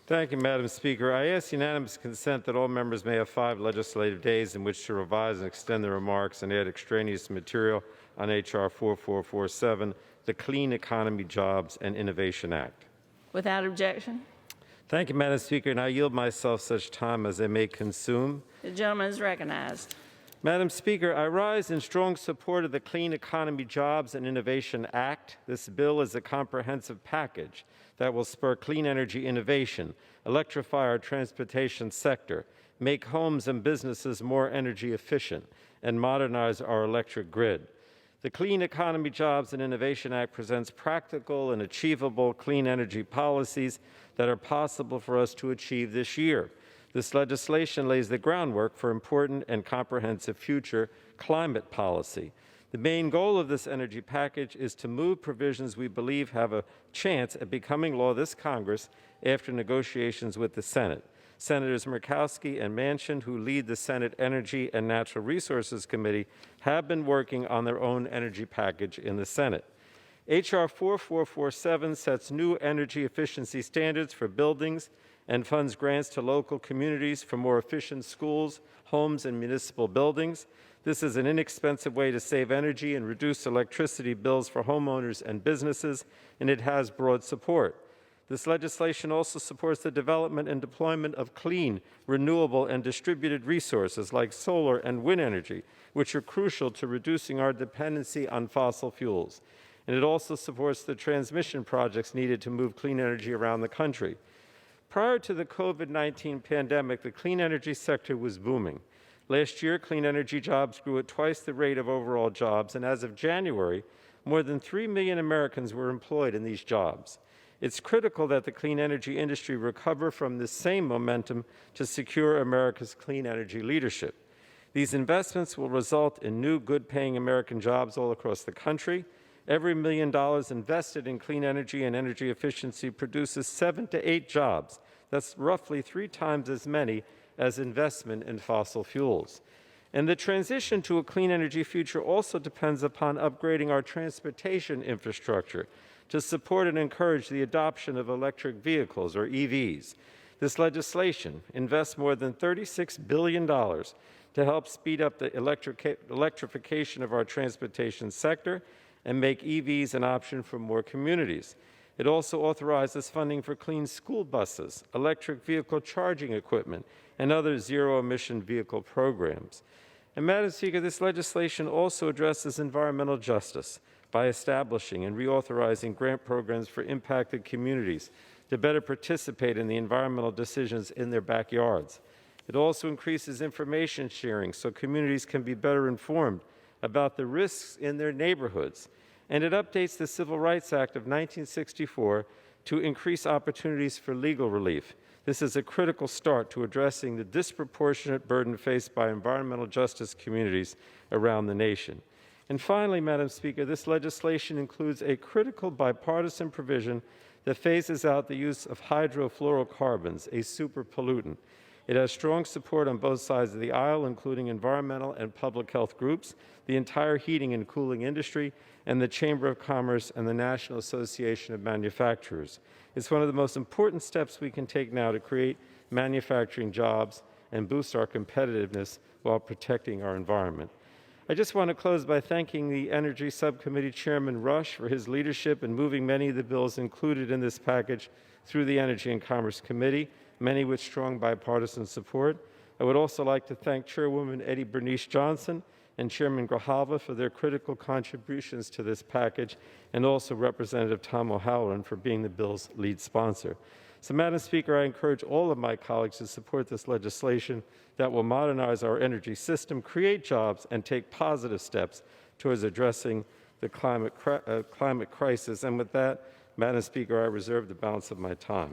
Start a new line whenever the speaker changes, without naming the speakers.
Thank you, Madam Speaker. I ask unanimous consent that all members may have 5 legislative days in which to revise and extend their remarks and add extraneous material on H.R. 4447, the Clean Economy, Jobs, and Innovation Act.
Without objection.
Thank you, Madam Speaker, and I yield myself such time as I may consume.
The gentleman is recognized.
Madam Speaker, I rise in strong support of the Clean Economy, Jobs, and Innovation Act. This bill is a comprehensive package that will spur clean energy innovation, electrify our transportation sector, make homes and businesses more energy efficient, and modernize our electric grid. The Clean Economy, Jobs, and Innovation Act presents practical and achievable clean energy policies that are possible for us to achieve this year. This legislation lays the groundwork for important and comprehensive future climate policy. The main goal of this energy package is to move provisions we believe have a chance at becoming law this Congress after negotiations with the Senate. Senators Murkowski and Manchin, who lead the Senate Energy and Natural Resources Committee, have been working on their own energy package in the Senate. H.R. 4447 sets new energy efficiency standards for buildings and funds grants to local communities for more efficient schools, homes, and municipal buildings. This is an inexpensive way to save energy and reduce electricity bills for homeowners and businesses, and it has broad support. This legislation also supports the development and deployment of clean, renewable, and distributed resources like solar and wind energy, which are crucial to reducing our dependency on fossil fuels. And it also supports the transmission projects needed to move clean energy around the country. Prior to the COVID-19 pandemic, the clean energy sector was booming. Last year, clean energy jobs grew at twice the rate of overall jobs, and as of January, more than 3 million Americans were employed in these jobs. It's critical that the clean energy industry recover from this same momentum to secure America's clean energy leadership. These investments will result in new, good-paying American jobs all across the country. Every $1 million invested in clean energy and energy efficiency produces 7 to 8 jobs. That's roughly 3 times as many as investment in fossil fuels. And the transition to a clean energy future also depends upon upgrading our transportation infrastructure to support and encourage the adoption of electric vehicles, or EVs. This legislation invests more than $36 billion to help speed up the electrification of our transportation sector and make EVs an option for more communities. It also authorizes funding for clean school buses, electric vehicle charging equipment, and other zero-emission vehicle programs. And Madam Speaker, this legislation also addresses environmental justice by establishing and reauthorizing grant programs for impacted communities to better participate in the environmental decisions in their backyards. It also increases information sharing so communities can be better informed about the risks in their neighborhoods. And it updates the Civil Rights Act of 1964 to increase opportunities for legal relief. This is a critical start to addressing the disproportionate burden faced by environmental justice communities around the nation. And finally, Madam Speaker, this legislation includes a critical bipartisan provision that phases out the use of hydrofluorocarbons, a super pollutant. It has strong support on both sides of the aisle, including environmental and public health groups, the entire heating and cooling industry, and the Chamber of Commerce and the National Association of Manufacturers. It's one of the most important steps we can take now to create manufacturing jobs and boost our competitiveness while protecting our environment. I just want to close by thanking the Energy Subcommittee Chairman Rush for his leadership in moving many of the bills included in this package through the Energy and Commerce Committee, many with strong bipartisan support. I would also like to thank Chairwoman Eddie Bernice Johnson and Chairman Grijalva for their critical contributions to this package, and also Representative Tom O'Halloran for being the bill's lead sponsor. So, Madam Speaker, I encourage all of my colleagues to support this legislation that will modernize our energy system, create jobs, and take positive steps towards addressing the climate crisis. And with that, Madam Speaker, I reserve the balance of my time.